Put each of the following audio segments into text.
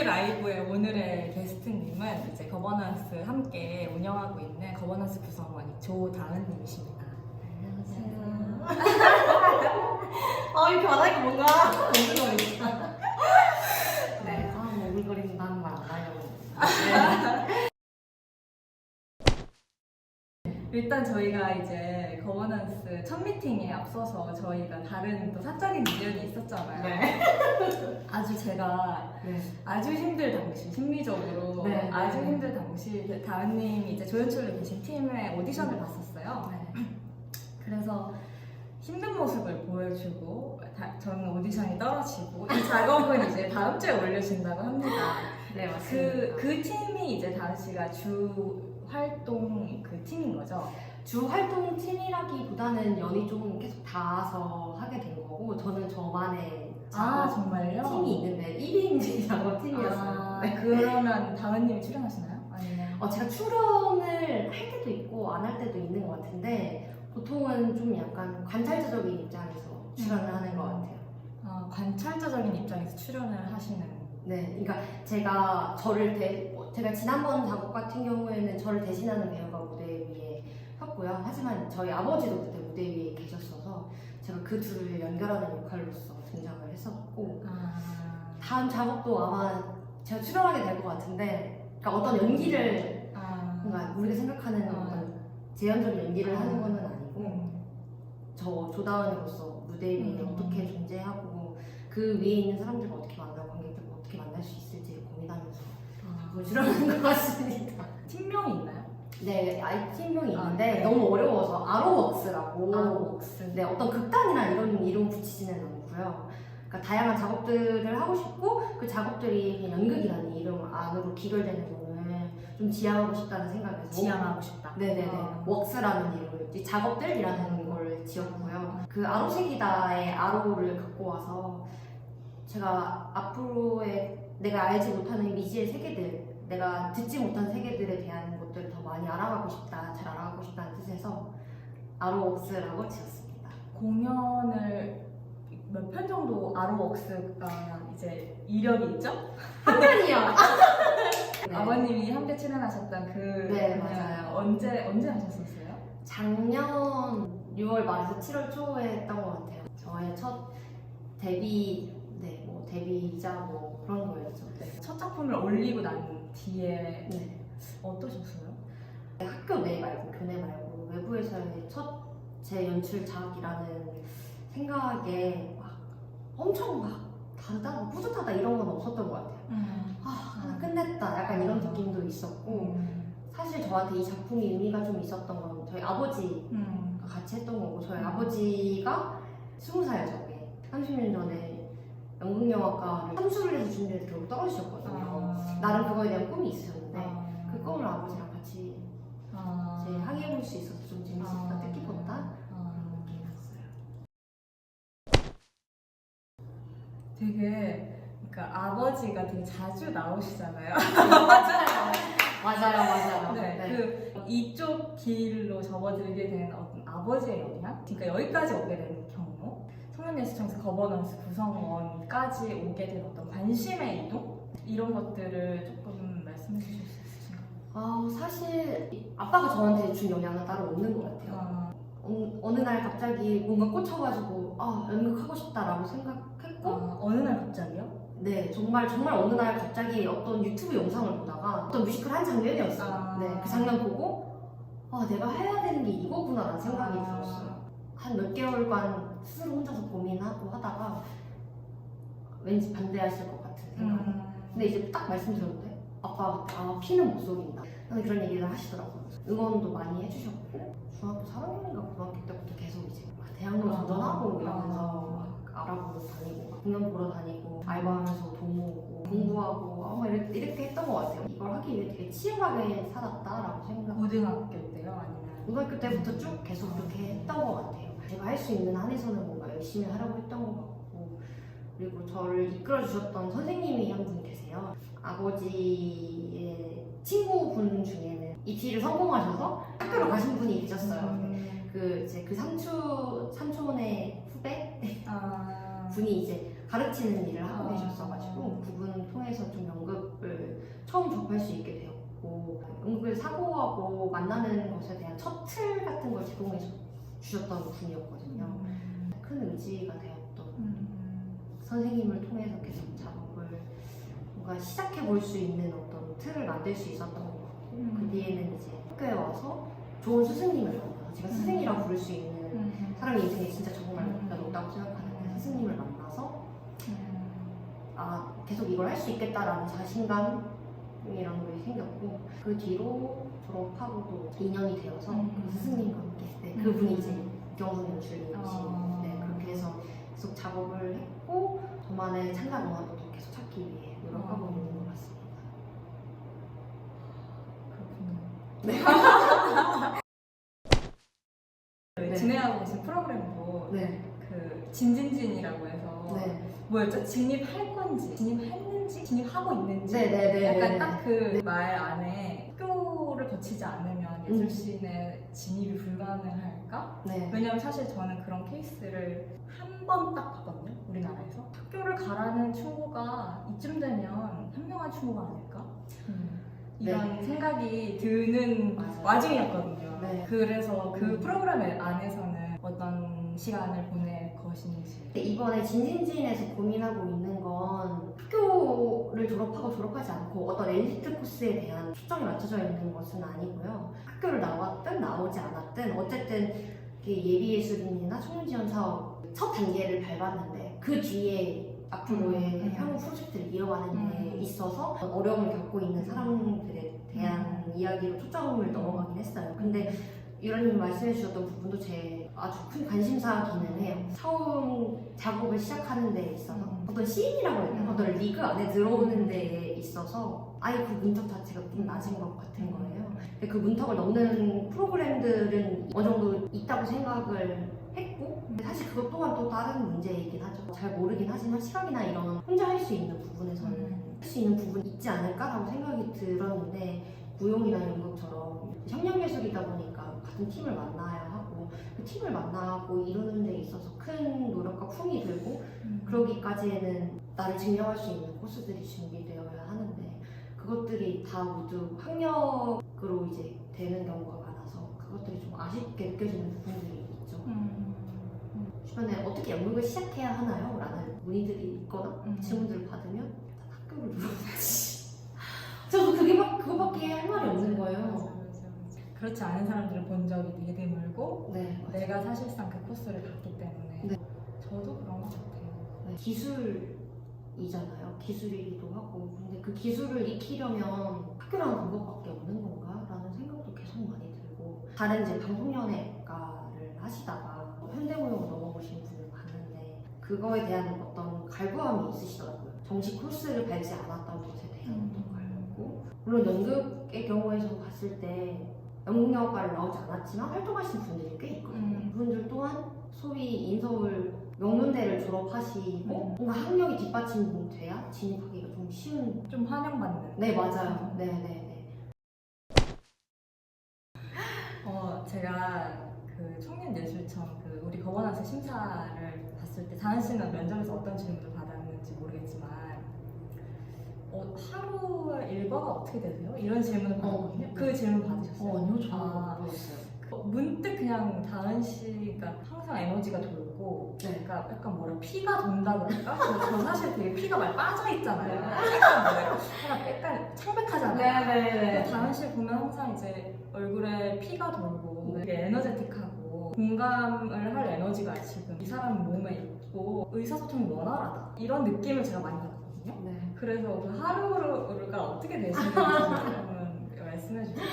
라이브의 오늘의 게스트님은 이제 거버넌스 함께 운영하고 있는 거버넌스 구성원 조다은님이십니다. 이렇게 말하니까 뭔가 오글거리다. 네, 오글거린다는 말 안 하려고. 일단 저희가 이제 거버넌스 첫 미팅에 앞서서 저희가 다른 또 사적인 미련이 있었잖아요. 네. 아주 힘들 당시 심리적으로 네. 아주 힘들 당시 다은님이 이제 조연출로 계신 팀의 오디션을 봤었어요. 그래서 힘든 모습을 보여주고 저는 오디션이 떨어지고 이 작업은 이제 다음 주에 올려진다고 합니다. 네, 맞습니다. 그 팀이 이제 다은 씨가 주 활동 그 팀인 거죠? 주 활동 팀이라기보다는 연이 좀 계속 닿아서 하게 된 거고, 저는 저만의 작업 정말요? 팀이 있는데 1인 작업팀이었어요. 네. 그러면 다은님이 출연하시나요? 아니면? 제가 출연을 할 때도 있고 안 할 때도 있는 것 같은데, 보통은 좀 약간 관찰자적인 입장에서 출연을 하는 것 같아요. 관찰자적인 입장에서 출연을 하시는. 네, 그러니까 제가 제가 지난번 작업 같은 경우에는 저를 대신하는 배우가 무대 위에 섰고요. 하지만 저희 아버지도 그때 무대 위에 계셨어서 제가 그 둘을 연결하는 역할로서 등장을 했었고, 다음 작업도 아마 제가 출연하게 될 것 같은데, 그러니까 어떤 연기를 뭔가 우리가 생각하는 어떤 제한적인 연기를 하는 건 아니고, 저 조다은으로서 무대 위에 어떻게 존재하고 그 위에 있는 사람들과 어떻게 만나고 관객들과 어떻게 만날 수 있을지 고민하면서 출연하는 것 같습니다. 팀명이 있나요? 네, 팀명이 있는데 너무 어려워서 아로웍스라고. 네, 어떤 극단이나 이런 이름 붙이지는 않고요. 그러니까 다양한 작업들을 하고 싶고 그 작업들이 그냥 연극이라는 이름 안으로 기결되는 거는 좀 지향하고 싶다는 생각에서 지향하고 싶다. 네네네. 웍스라는 이름을 작업들이라는 걸 지었고요. 그 아로색이다의 아로를 갖고 와서 제가 앞으로의 내가 알지 못하는 미지의 세계들, 내가 듣지 못한 세계들에 대한 것들을 더 많이 알아가고 싶다, 잘 알아가고 싶다는 뜻에서 아로웍스라고 지었습니다. 공연을 몇 편 정도 아로웍스가 이제 이력이 있죠? 한 편이요. 네. 아버님이 함께 출연하셨던 그 네, 맞아요. 언제 하셨었어요? 작년 6월 말에서 7월 초에 했던 것 같아요. 저의 첫 데뷔이자 뭐 그런 거였죠. 네. 첫 작품을 올리고 난 뒤에 네. 어떠셨어요? 학교 내 말고 교내 말고 외부에서의 첫 제 연출작이라는 생각에 막 엄청 막 다르다, 뿌듯하다 이런 건 없었던 것 같아요. 하나 끝냈다 약간 이런 느낌도 있었고, 사실 저한테 이 작품이 의미가 좀 있었던 건 저희 아버지가 같이 했던 거고, 저희 아버지가 20살 전에 30년 전에 연극영화과를 삼수를 해서 준비해서 결국 떨어지셨거든요. 나름 그거에 대한 꿈이 있으셨는데 그 꿈을 아버지랑 같이 이제 항해해볼 수 있어서 좀 재밌었다, 뜻깊었다 그런 느낌이 났어요. 되게 그러니까 아버지가 되게 자주 나오시잖아요. 맞아요. 네, 그 이쪽 길로 접어들게 된 어떤 아버지의 영향? 그러니까 여기까지 오게 된 경우, 청년예술청에서 거버넌스 구성원까지 오게 된 어떤 관심의 이동? 이런 것들을 조금 말씀해 주실 수 있으신가요? 사실 아빠가 저한테 준 영향은 따로 없는 것 같아요. 어느 날 갑자기 뭔가 꽂혀가지고 연극하고 싶다라고 생각했고, 어느 날 갑자기요? 네, 정말 어느 날 갑자기 어떤 유튜브 영상을 보다가 어떤 뮤지컬 한 장면이었어요. 네, 그 장면 보고 내가 해야 되는 게 이거구나라는 생각이 들었어요. 한 몇 개월간 스스로 혼자서 고민하고 하다가 왠지 반대하실 것 같은 생각. 근데 이제 딱 말씀드렸는데 아빠가 피는 못 속인다, 그런 얘기를 하시더라고요. 응원도 많이 해주셨고, 중학교 4학년인가 고등학교 때부터 계속 이제 대학로 전전하고 이러면서 알아보러 다니고 공연 보러 다니고 알바하면서 돈 모으고 공부하고 이렇게 했던 것 같아요. 이걸 하기 위해 되게 치열하게 살았다라고 생각해요. 고등학교 때요? 아니면? 고등학교 때부터 쭉 계속 그렇게 했던 것 같아요. 제가 할 수 있는 한에서는 뭔가 열심히 하려고 했던 것 같고, 그리고 저를 이끌어 주셨던 선생님이 한 분 계세요. 아버지의 친구분 중에는 입시를 성공하셔서 학교로 가신 분이 계셨어요. 그 삼촌의 후배 분이 이제 가르치는 일을 하고 아. 계셨어가지고 그분 통해서 좀 연극을 처음 접할 수 있게 되었고 연극을 사고하고 만나는 것에 대한 첫 틀 같은 걸 제공해 주셨던 분이었거든요. 큰 의지가 되었던 선생님을 통해서 계속 작업을 뭔가 시작해 볼 수 있는 어떤 틀을 만들 수 있었던 것 같고 그 뒤에는 이제 학교에 와서 좋은 스승님을 만나서 제가 스승이라고 부를 수 있는 사람 인생에 진짜 정말 없다고 생각하는데 스승님을 만나서 아 계속 이걸 할 수 있겠다라는 자신감이라는 게 생겼고 그 뒤로 졸업하고 또 2년이 되어서 그 스승님과 함께 네, 그분이 이제 경선 연출님이신 네, 그렇게 해서 계속 작업을 했고 저만의 창작 음악도 계속 찾기 위해 노력하고 있는 것 같습니다. 네. 진행하고 계신 프로그램도 네. 그 진진진이라고 해서 네. 뭐였죠? 진입할 건지 진입했는지 진입하고 있는지 네네네. 약간 딱 그 말 안에 학교를 거치지 않으면 예술씬에 진입이 불가능할까? 네. 왜냐면 사실 저는 그런 케이스를 한 번 딱 봤거든요, 우리나라에서. 학교를 가라는 충고가 이쯤 되면 현명한 충고가 아닐까? 이런 생각이 드는 맞아요. 와중이었거든요. 네. 그래서 그 프로그램 안에서는 어떤 시간을 보낼 것인지. 이번에 진진진에서 고민하고 있는 건 학교를 졸업하고 졸업하지 않고 어떤 엘리트 코스에 대한 초점이 맞춰져 있는 것은 아니고요. 학교를 나왔든 나오지 않았든 어쨌든 예비예술인이나 청년지원 사업 첫 단계를 밟았는데 그 뒤에 앞으로의 향후 프로젝트를 이어가는 데 있어서 어려움을 겪고 있는 사람들에 대한 이야기로 초점을 넘어가긴 했어요. 근데 유라님 말씀해 주셨던 부분도 제 아주 큰 관심사기는 해요. 처음 작업을 시작하는 데 있어서 어떤 시인이라고 해야 되나? 어떤 리그 안에 들어오는 데에 있어서 아예 그 문턱 자체가 좀 낮은 것 같은 거예요. 근데 그 문턱을 넘는 프로그램들은 어느 정도 있다고 생각을 했고 사실 그것 또한 또 다른 문제이긴 하죠. 잘 모르긴 하지만 시각이나 이런 혼자 할 수 있는 부분에서는 할 수 있는 부분이 있지 않을까라고 생각이 들었는데 무용이나 연극처럼 협력예술이다 보니까 같은 팀을 만나야 하고 그 팀을 만나고 이루는 데 있어서 큰 노력과 품이 들고 그러기까지에는 나를 증명할 수 있는 코스들이 준비되어야 하는데 그것들이 다 모두 학력으로 이제 되는 경우가 많아서 그것들이 좀 아쉽게 느껴지는 부분들이 있죠. 주변에 어떻게 연극을 시작해야 하나요? 라는 문의들이 있거나 질문들을 받으면 학교를 들어야지. 저도 그거밖에 할 말이 없는 거예요. 맞아. 그렇지 않은 사람들을 본 적이 되게 드물고 네, 맞아요. 내가 사실상 그 코스를 갔기 때문에 네. 저도 그런 것 같아요. 네, 기술이잖아요. 기술이기도 하고 근데 그 기술을 익히려면 학교라는 방법밖에 없는 건가? 라는 생각도 계속 많이 들고 다른 이제 방송연예과를 하시다가 현대무용을 넘어보신 분을 봤는데 그거에 대한 어떤 갈구함이 있으시더라고요. 정식 코스를 밟지 않았던 것에 대한 어떤 갈구. 물론 연극의 경우에서 봤을 때 연극영화과를 나오지 않았지만 활동하신 분들이 꽤 있거든요. 그분들 또한 소위 인서울 명문대를 졸업하시고 뭔가 학력이 뒷받침돼야 진입하기가 좀 쉬운. 좀 환영받는. 네 맞아요. 네네네. 제가 그 청년예술청 그 우리 거버넌스 심사를 봤을 때 다은 씨는 면접에서 어떤 질문을 받았는지 모르겠지만 하루 일과가 어떻게 되세요? 이런 질문을 받았거든요. 그 질문 받으셨어요? 아니요 저는 아. 못 받았어요. 문득 그냥 다은 씨가 항상 에너지가 돌고 네. 그러니까 약간 뭐라 피가 돈다 그럴까? 저 사실 되게 피가 많이 빠져 있잖아요. 약간 창백하잖아요. 네네네. 다은 씨 보면 항상 이제 얼굴에 피가 돌고 되게 에너제틱하고 공감을 할 에너지가 지금 이 사람 몸에 있고 의사소통이 원활하다 이런 느낌을 제가 많이 받았거든요. 네. 그래서 그 하루가 어떻게 되시는지 한번 말씀해 주세요.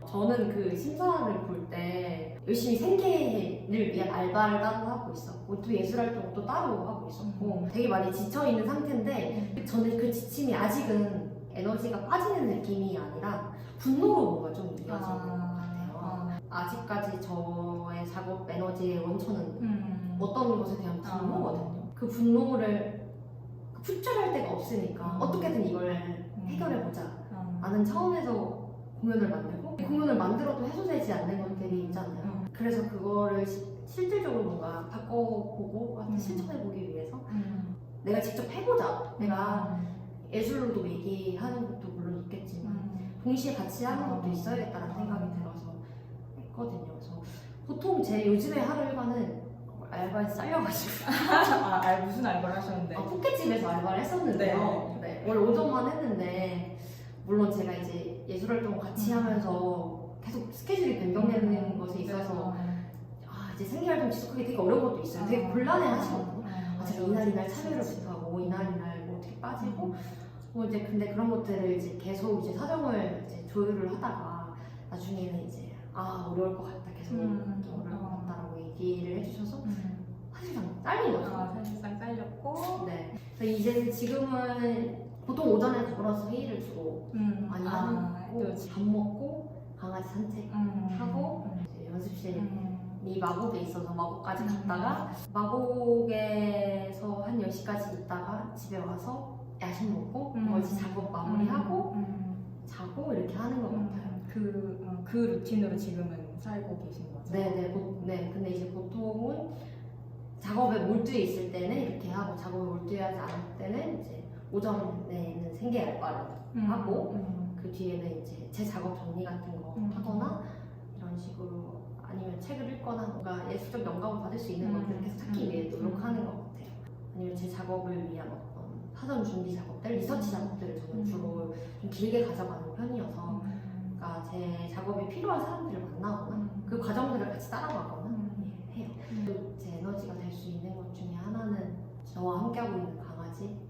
저는 그 심사를 볼 때 열심히 생계를 위한 알바를 따로 하고 있었고 또 예술활동도 따로 하고 있었고 되게 많이 지쳐있는 상태인데 저는 그 지침이 아직은 에너지가 빠지는 느낌이 아니라 분노로 뭔가 좀 이어지는 것 같아요. 아직까지 저의 작업 에너지의 원천은 어떤 것에 대한 분노거든요. 그 분노를 표출할 데가 없으니까 어떻게든 이걸 해결해보자 라는 차원에서 공연을 만들고 공연을 만들어도 해소되지 않는 것들이 있잖아요. 그래서 그거를 실질적으로 뭔가 바꿔보고 실천해보기 위해서 내가 직접 해보자. 내가 예술로도 얘기하는 것도 물론 있겠지만 동시에 같이 하는 것도 있어야겠다는 생각이 들어서 했거든요. 그래서 보통 제 요즘에 하루 일과는 알바에 잘려가지고 무슨 알바를 하셨는데? 포켓집에서 알바를 했었는데요. 네. 원래 오전만 했는데 물론 제가 이제 예술 활동을 같이 하면서 계속 스케줄이 변경되는 것에 있어서 이제 생계 활동 지속하기 되게 어려운 것도 있어요. 되게 곤란해 하시거든요. 제가 이날 참여를 못하고 이날 뭐 어떻게 빠지고 뭐 이제 근데 그런 것들을 이제 계속 이제 사정을 이제 조율을 하다가 나중에는 이제 어려울 것 같다 계속 좀 어려울 것 같다라고 얘기를 해주셔서 사실상 잘린 거죠. 사실상 잘렸고. 네. 그래서 이제 지금은 보통 오전에 걸어서 회의를 주로 많이 하고 밥 먹고 강아지 산책하고 이제 연습실이 마곡에 있어서 마곡까지 갔다가 마곡에서 한 10시까지 있다가 집에 와서 야식 먹고 이제 작업 마무리하고 자고 이렇게 하는 것 같아요. 그 루틴으로 지금은 살고 계신 거죠? 네. 근데 이제 보통은 작업에 몰두해 있을 때는 이렇게 하고 작업에 몰두하지 않을 때는 이제 오전에 있는 생계 알바를 하고 그 뒤에는 이제 제 작업 정리 같은 거 하거나 이런 식으로 아니면 책을 읽거나 뭔가 예술적 영감을 받을 수 있는 것들을 계속 찾기 위해 노력하는 것 같아요. 아니면 제 작업을 위한 어떤 사전 준비 작업들, 리서치 작업들을 저는 주로 좀 길게 가져가는 편이어서 그러니까 제 작업에 필요한 사람들을 만나거나 그 과정들을 같이 따라가거나 해요. 제 에너지가 될 수 있는 것 중에 하나는 저와 함께하고 있는 강아지.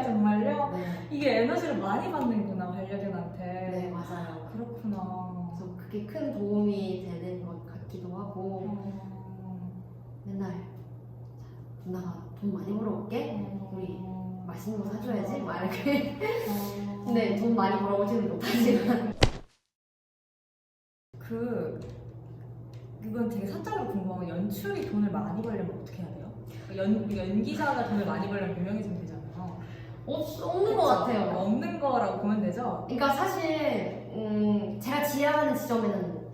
정말요? 네. 이게 에너지를 많이 받는구나, 반려견한테. 네, 맞아요. 그렇구나. 그래서 그게 큰 도움이 되는 것 같기도 하고 맨날 누나가 돈 많이 벌어올게? 우리 맛있는 거 사줘야지? 막 이렇게 근데 돈 많이 벌어오지는 못하지만 이건 되게 사적으로 궁금한 건 연출이 돈을 많이 벌려면 어떻게 해야 돼요? 연기자가 돈을 많이 벌려면 유명해지면 되잖아요. 없는 것 같아요. 없는 거라고 보면 되죠? 그러니까 사실 제가 지향하는 지점에는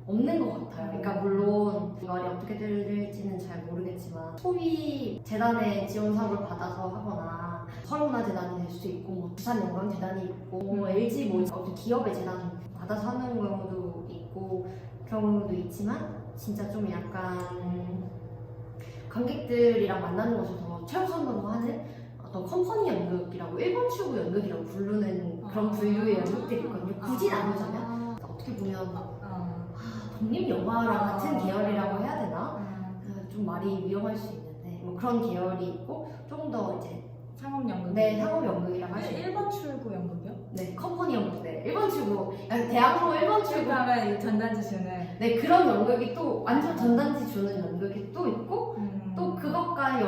없는 것 같아요. 그러니까 물론 이 말이 어떻게 들릴지는 잘 모르겠지만 소위 재단의 지원 사업을 받아서 하거나 서울문화재단이 될 수도 있고 뭐 부산영광재단이 있고 LG 뭐 어떤 기업의 재단 받아서 하는 경우도 있고 경우도 있지만 진짜 좀 약간 관객들이랑 만나는 것을 더 최우선으로 하는 어떤 컴퍼니 연극이라고 일본 출구 연극이라고 부르는 그런 분류의 연극들이 있거든요. 굳이 나누자면 어떻게 보면 독립 영화랑 같은 계열이라고 해야 되나? 좀 말이 위험할 수 있는데 뭐 그런 계열이 있고 조금 더 이제 상업 연극. 네, 상업 연극이라고 하죠. 1번 출구 연극이요? 네, 컴퍼니 연극. 네, 1번 출구. 대학로 1번 출구. 하면 전단지 주는. 네, 그런 연극이 또 완전 전단지 주는 연극이 또 있고 또 그것과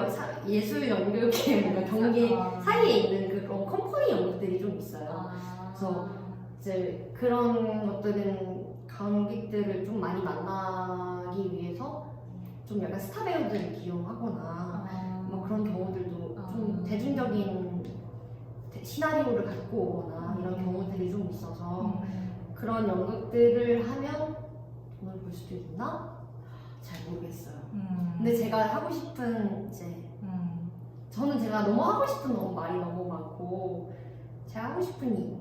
예술 연극의 뭔가 경계 사이에 있는 그런 컴퍼니 연극들이 좀 있어요. 그래서 이제 그런 것들은 관객들을 좀 많이 만나기 위해서 좀 약간 스타 배우들을 기용하거나 뭐 그런 경우들도 좀 대중적인 시나리오를 갖고 오거나 이런 경우들이 좀 있어서 그런 연극들을 하면 돈을 벌 수도 있나? 잘 모르겠어요. 근데 제가 하고 싶은 이제 저는 제가 너무 하고 싶은 말이 너무 많고 제가 하고 싶은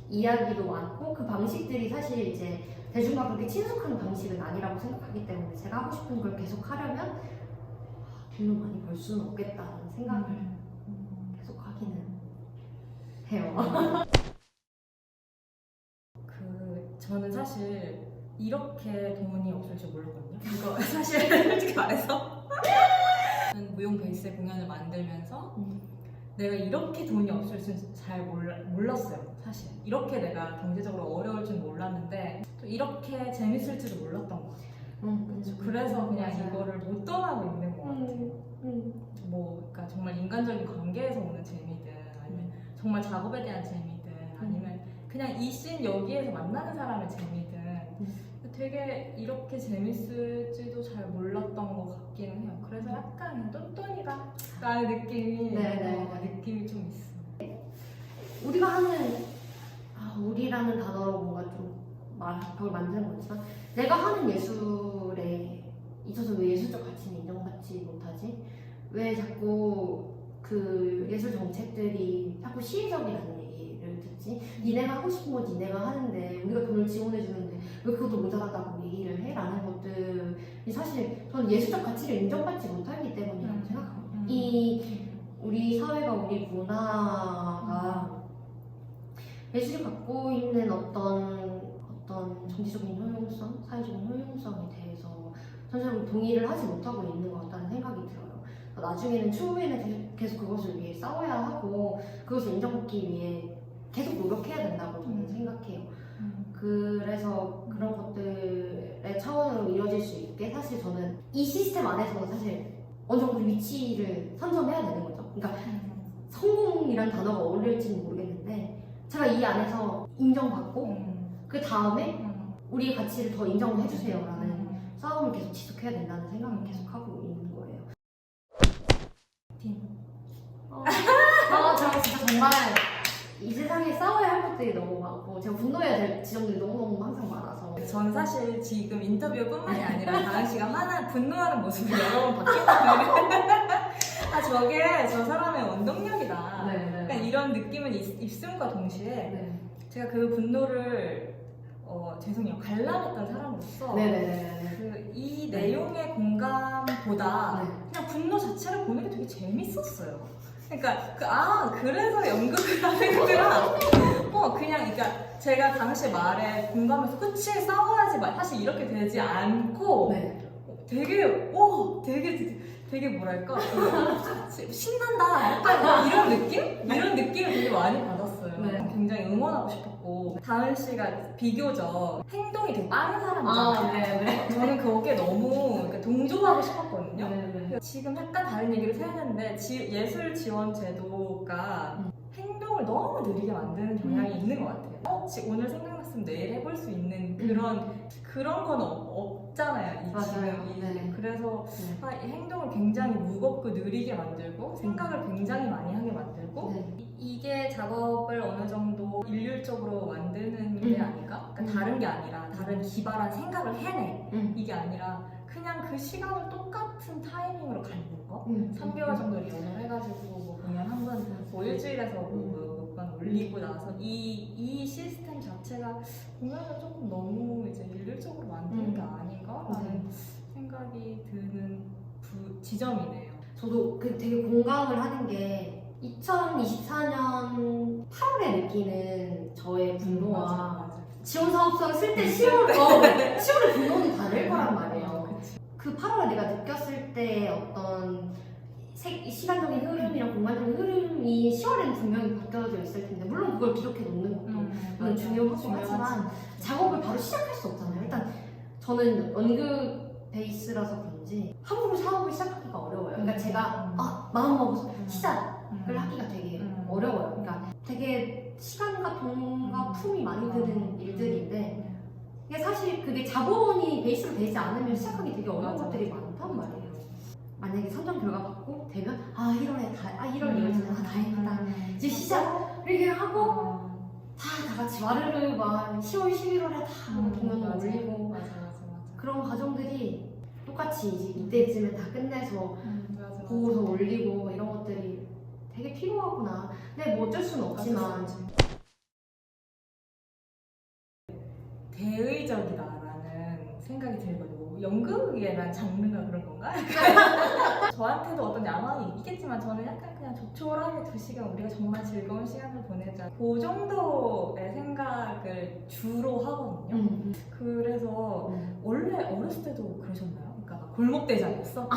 이야기도 많고 그 방식들이 사실 이제 대중과 그렇게 친숙한 방식은 아니라고 생각하기 때문에 제가 하고 싶은 걸 계속 하려면 돈을 많이 벌 수는 없겠다는 생각을 계속 하기는 해요. 저는 사실 이렇게 돈이 없을 줄 몰랐거든요. 이거 사실 솔직히 말해서 저는 무용 베이스의 공연을 만들면서 내가 이렇게 돈이 없을 줄 잘 몰랐어요. 사실 이렇게 내가 경제적으로 어려울 줄 몰랐는데 또 이렇게 재밌을 줄도 몰랐던 것 같아요. 그래서 그냥 맞아요. 이거를 못 떠나고 있는 것 같아요. 그러니까 정말 인간적인 관계에서 오는 재미든 아니면 정말 작업에 대한 재미든 아니면 그냥 이 씬 여기에서 만나는 사람의 재미든 되게 이렇게 재밌을지도 잘 몰랐던 것 같기는 해요. 그래서 약간 똔똔이다 라는 느낌이 느낌이 좀 있어. 우리가 하는 우리라는 단어로 뭔가 좀 그걸 만드는 거지만 내가 하는 예술에 있어서 왜 예술적 가치는 인정받지 못하지? 왜 자꾸 그 그 예술 정책들이 자꾸 시의적이라는 얘기를 듣지. 니네가 하고 싶은 건 니네가 하는데 우리가 돈을 지원해주는데 왜 그것도 모자라다고 얘기를 해? 라는 것들이 사실 저는 예술적 가치를 인정받지 못하기 때문이라고 생각합니다. 이 우리 사회가 우리 문화가 예술이 갖고 있는 어떤 정치적인 효용성, 사회적인 효용성에 대해서 전체적으로 동의를 하지 못하고 있는 것 같다는 생각이 들어요. 나중에는 추후에는 계속 그것을 위해 싸워야 하고 그것을 인정받기 위해 계속 노력해야 된다고 저는 생각해요. 그래서 그런 것들의 차원으로 이루어질 수 있게 사실 저는 이 시스템 안에서는 사실 어느 정도 위치를 선점해야 되는 거죠. 그러니까 성공이란 단어가 어울릴지는 모르겠는데 제가 이 안에서 인정받고 그 다음에 우리의 가치를 더 인정을 해주세요라는 싸움을 계속 지속해야 된다는 생각을 계속 하고 있는 거예요. 저 진짜 정말 이 세상에 싸워야 할 것들이 너무 많고 제가 분노해야 될 지점들이 너무너무 항상 많아서 전 사실 지금 인터뷰뿐만이 아니라 다은 씨가 분노하는 모습이 여러 번 바뀌었는데 아 저게 저 사람의 원동력이다. 그러니까 이런 느낌을 입음과 동시에 제가 그 분노를 죄송해요 관람했던 사람으로서 이 내용의 공감보다 그냥 분노 자체를 보는 게 되게 재밌었어요. 그러니까 그래서 연극을 하는구나. 그러니까 제가 당시 말에 공감해서 그치 싸워야지 사실 이렇게 되지 않고 되게 뭐랄까 신난다 약간 이런 느낌? 이런 느낌을 되게 많이 받았어요. 굉장히 응원하고 싶었고 다은 씨가 비교적 행동이 되게 빠른 사람이잖아요. 저는 거기에 너무 동조하고 싶었거든요. 지금 약간 다른 얘기를 했는데 예술 지원 제도가 행동을 너무 느리게 만드는 경향이 있는 것 같아요. 오늘 생각났으면 내일 해볼 수 있는 그런 건 없잖아요. 그래서 행동을 굉장히 무겁고 느리게 만들고 생각을 굉장히 많이 하게 만들고 이게 작업을 어느 정도 일률적으로 만드는 게 아닌가? 그러니까 다른 게 아니라 다른 기발한 생각을 해내 이게 아니라 그냥 그 시간을 똑같은 타이밍으로 갖는 거 3개월 정도 연을 해가지고 뭐 공연 한번 일주일에서 몇 번 올리고 나서 이 시스템 자체가 공연을 조금 너무 이제 일률적으로 만드는 게 아닌가라는 생각이 드는 지점이네요. 저도 되게 공감을 하는 게 2024년 8월에 느끼는 저의 분노와 지원 사업성을 쓸 때 10월의 분노는 다를 거란 말이에요. 그 8월에 내가 느꼈을 때 어떤 시간적인 흐름이랑 공간적인 흐름이 10월에는 분명히 바뀌어져 있을 텐데 물론 그걸 기록해 놓는 것도 물론 중요하고 하지만 작업을 바로 시작할 수 없잖아요. 일단 저는 연극 베이스라서 그런지 함부로 사업을 시작하기가 어려워요. 그러니까 제가 마음 먹어서 시작을 하기가 되게 어려워요. 그러니까 되게 시간과 돈과 품이 많이 드는 일들인데 이게 사실 그게 자본이 베이스로 되지 않으면 시작하기 되게 어려운 것들이 많단 말이에요. 만약에 선정 결과 받고 되면 1월에 1월 이월이잖아 다행이다 이제 시작 이렇게 하고 다 같이 와르르 막 10월 11월에 다 공연을 올리고 그런 과정들이 똑같이 이제 이때쯤에 다 끝내서 보고서 올리고 이런 것들이 되게 필요하구나. 근데 뭐 어쩔 수는 없지만 대의적이다라는 생각이 들거든요. 연극이란 장르가 그런 건가? 저한테도 어떤 야망이 있겠지만 저는 약간 그냥 조촐하게 2시간 우리가 정말 즐거운 시간을 보내자 그 정도의 생각을 주로 하거든요. 그래서 원래 어렸을 때도 그러셨나요? 그러니까 골목대장이었어?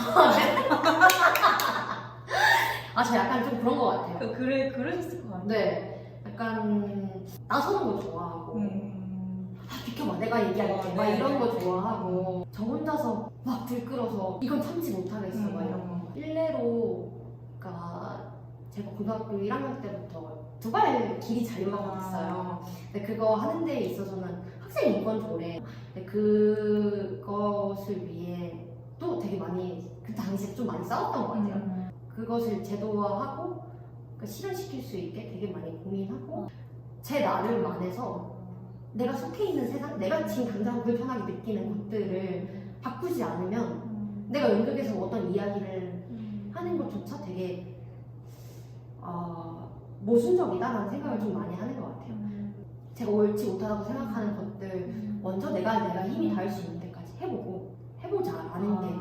저 약간 좀 그런 것 같아요. 그러셨을 것 같아요. 네, 약간 나서는 거 좋아하고 비켜봐 내가 얘기할게 막 이런 거 좋아하고 저 혼자서 막 들끓어서 이건 참지 못하겠어 막 이런 거 일례로 그러니까 제가 고등학교 1학년 때부터 두발 길이 자유화가 됐어요. 근데 그거 하는 데에 있어서는 학생 인권 조례 그것을 위해 또 되게 많이 그 당시에 좀 많이 싸웠던 것 같아요. 그것을 제도화하고 실현시킬 수 있게 되게 많이 고민하고 제 나름 안에서 내가 속해 있는 세상, 내가 지금 당장 불편하게 느끼는 것들을 바꾸지 않으면 내가 연극에서 어떤 이야기를 하는 것조차 되게 모순적이다라는 생각을 좀 많이 하는 것 같아요. 제가 옳지 못하다고 생각하는 것들 먼저 내가 힘이 닿을 수 있는 데까지 해보자라는 게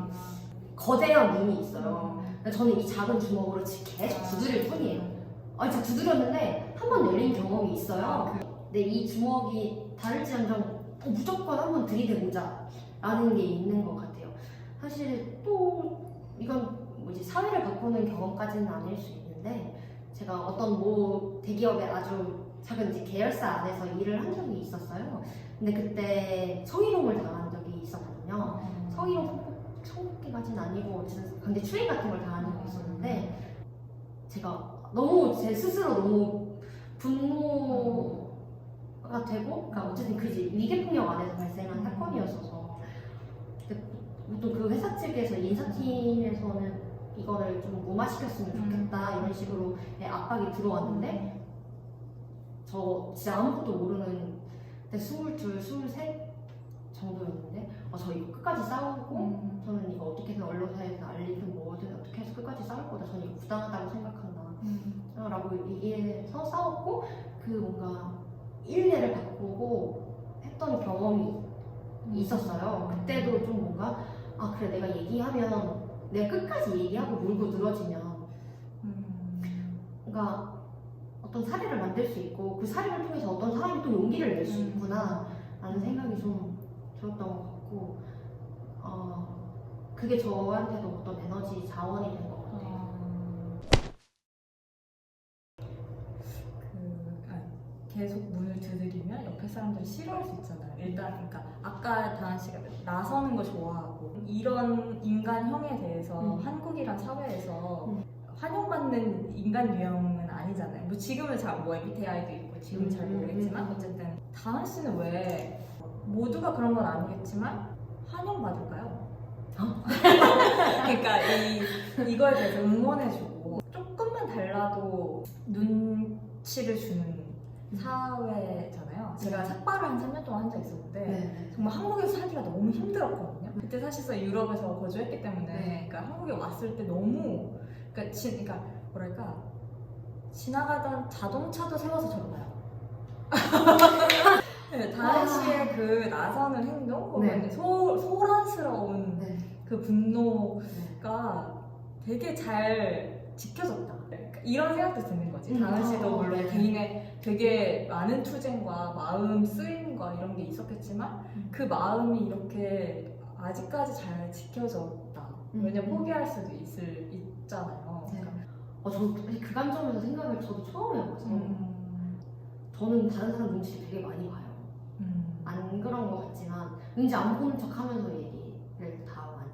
거대한 눈이 있어요. 그러니까 저는 이 작은 주먹으로 계속 두드릴 뿐이에요. 진짜 두드렸는데 한 번 열린 경험이 있어요. 근데 이 주먹이 다를지언정 무조건 한 번 들이대보자 라는 게 있는 것 같아요. 사실 또 이건 사회를 바꾸는 경험까지는 아닐 수 있는데 제가 어떤 대기업의 아주 작은 이제 계열사 안에서 일을 한 적이 있었어요. 근데 그때 성희롱을 당한 적이 있었거든요. 성폭행까지는 아니고 어쨌든 강제 추행 같은 걸 당한 적이 있었는데 제가 너무 제 스스로 너무 분노가 되고, 그러니까 어쨌든 그 위계폭력 안에서 발생한 사건이었어서 보통 그 회사 측에서 인사팀에서는 이거를 좀 무마시켰으면 좋겠다 이런 식으로 압박이 들어왔는데 저 진짜 아무것도 모르는 그때 22, 23 정도였는데 저 이거 끝까지 싸우고 저는 이거 어떻게든 언론사에서 알리든 뭐든 어떻게 해서 끝까지 싸울 거다. 저는 이거 부당하다고 생각한다 라고 얘기해서 싸웠고 그 뭔가 일례를 바꾸고 했던 경험이 있었어요. 그때도 좀 뭔가 그래 내가 얘기하면 내가 끝까지 얘기하고 물고 늘어지면 그러니까 어떤 사례를 만들 수 있고 그 사례를 통해서 어떤 사람이 또 용기를 낼 수 있구나 라는 생각이 좀 들었던 것 같고 그게 저한테도 어떤 에너지 자원이 된 것 같아요. 계속 문을 두드리면 옆에 사람들이 싫어할 수 있잖아요. 일단 그러니까 아까 다은 씨가 나서는 거 좋아하고 이런 인간형에 대해서 한국이란 사회에서 환영받는 인간 유형은 아니잖아요. 뭐 지금은 뭐 MBTI도 있고 지금은 잘 모르겠지만 어쨌든 다은 씨는 왜 모두가 그런 건 아니겠지만 환영받을까요? 그러니까 이거에 대해서 응원해주고 조금만 달라도 눈치를 주는 사회잖아요. 제가 삭발을 한 3년 동안 한 적 있었는데 정말 한국에서 살기가 너무 힘들었거든요. 그때 사실상 유럽에서 거주했기 때문에 그러니까 한국에 왔을 때 너무 그러니까 뭐랄까 지나가던 자동차도 세워서 저를 봐요. 다은 씨의 그 나서는 행동 보면 소란스러운 그 분노가 되게 잘 지켜졌다. 이런 생각도 드는 거지. 다은 씨도 물론 개인의 되게 많은 투쟁과 마음 쓰임과 이런 게 있었겠지만 그 마음이 이렇게 아직까지 잘 지켜졌다. 왜냐면 포기할 수도 있잖아요. 저도 그 관점에서 생각을 저도 처음 해봐서 저는 다른 사람 눈치를 되게 많이 봐요. 안 그런 것 같지만 왠지 안 보는 척 하면서 얘기를 다 많이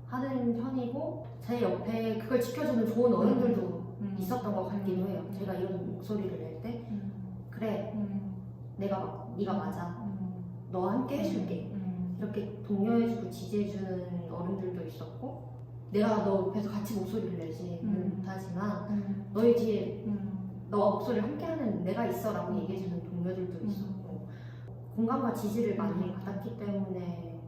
하는 편이고 제 옆에 그걸 지켜주는 좋은 어른들도 있었던 것 같기도 해요. 제가 이런 목소리를 낼 때 그래 네가 맞아 너와 함께 해줄게 이렇게 독려해주고 지지해주는 어른들도 있었고 내가 너 옆에서 같이 목소리를 내지는 못하지만 너의 뒤에 너와 목소리를 함께하는 내가 있어 라고 얘기해주는 동료들도 있었고 공감과 지지를 많이 받았기 때문에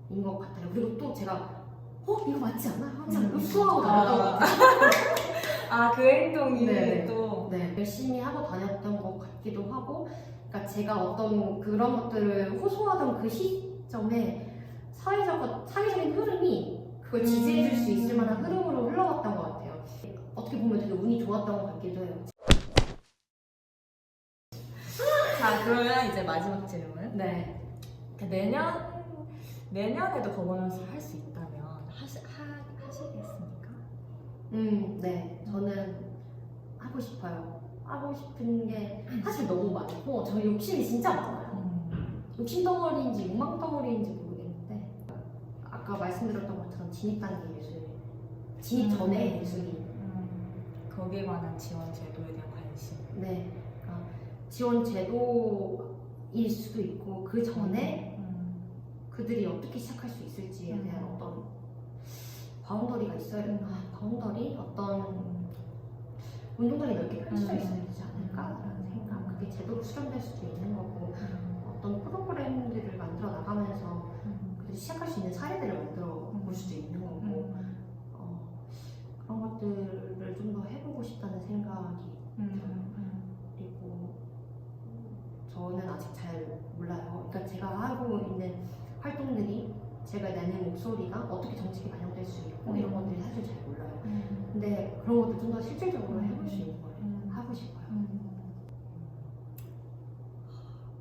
인 것 같아요. 그리고 또 제가 이거 맞지 않아? 항상 흡수하고 다녔던 것 같아요. 그 행동이 또 열심히 하고 다녔던 것 같기도 하고 그러니까 제가 어떤 그런 것들을 호소하던 그 시점에 사회적인 흐름이 그걸 지지해줄 수 있을 만한 흐름으로 흘러갔던 것 같아요. 어떻게 보면 되게 운이 좋았던 것 같기도 해요. 자, 그러면 이제 마지막 질문. 내년에도 거버넌스를 할 수 있다면 하시겠습니까? 네. 저는 하고 싶어요. 하고 싶은 게 사실 너무 많고 저 욕심이 진짜 많아요. 욕심 덩어리인지 욕망 덩어리인지 모르겠는데 아까 말씀드렸던 것처럼 진입 단계 예술, 진입 전에 예술이 거기에 관한 지원 제도에 대한 관심. 그러니까 지원 제도일 수도 있고 그 전에 그들이 어떻게 시작할 수 있을지에 대한 어떤 바운더리가 있어야 된다. 바운더리? 어떤 운동장이 넓게 펼쳐져 있어야 되지 않을까라는 생각. 그게 제도로 수렴될 수도 있는 거고 어떤 프로그램들을 만들어 나가면서 그들이 시작할 수 있는 사례들을 만들어 볼 수도 있는 거고 그런 것들 것들을 좀 더 해보고 싶다는 생각이 그리고 저는 아직 잘 몰라요. 그러니까 제가 하고 있는 활동들이 제가 내는 목소리가 어떻게 정책에 반영될 수 있고 이런 것들이 사실 잘 몰라요. 근데 그런 것들 좀 더 실질적으로 해볼 수 있는 걸 하고 싶어요.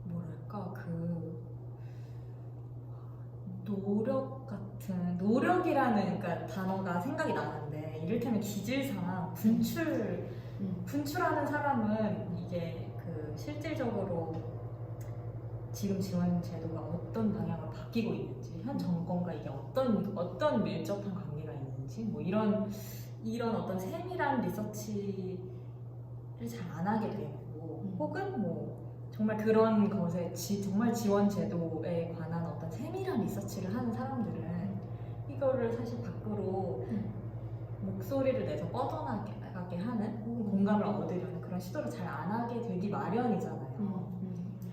뭐랄까 노력이라는 그러니까 단어가 생각이 나는데 이를테면 기질상 분출하는 사람은 이게 실질적으로 지금 지원 제도가 어떤 방향으로 바뀌고 있는지 현 정권과 이게 어떤 밀접한 관계가 있는지 뭐 이런 어떤 세밀한 리서치를 잘 안 하게 되고 혹은 뭐 정말 그런 것에 정말 지원 제도에 관한 어떤 세밀한 리서치를 하는 사람들은 이거를 사실 밖으로 목소리를 내서 뻗어나가게 하는 혹은 공감을 얻으려는 그런 시도를 잘 안 하게 되기 마련이잖아요.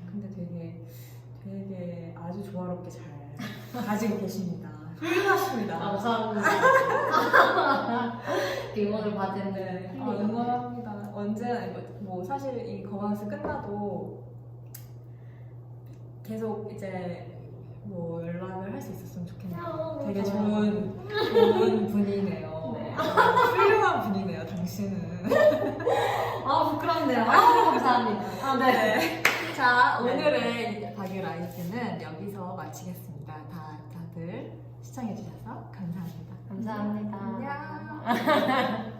근데 되게 아주 조화롭게 잘 가지고 계십니다. 훌륭하십니다. 감사합니다. 응원을 받은 응원합니다. 언제나 뭐 사실 이 거방스 끝나도 계속 이제 뭐 연락을 할 수 있었으면 좋겠네요. 되게 좋은 분이네요. 네. 훌륭한 분이네요, 당신은. 부끄럽네요. 감사합니다. 네. 자, 오늘의 박유라이즈는 여기서 마치겠습니다. 다들 시청해주셔서 감사합니다. 감사합니다. 안녕.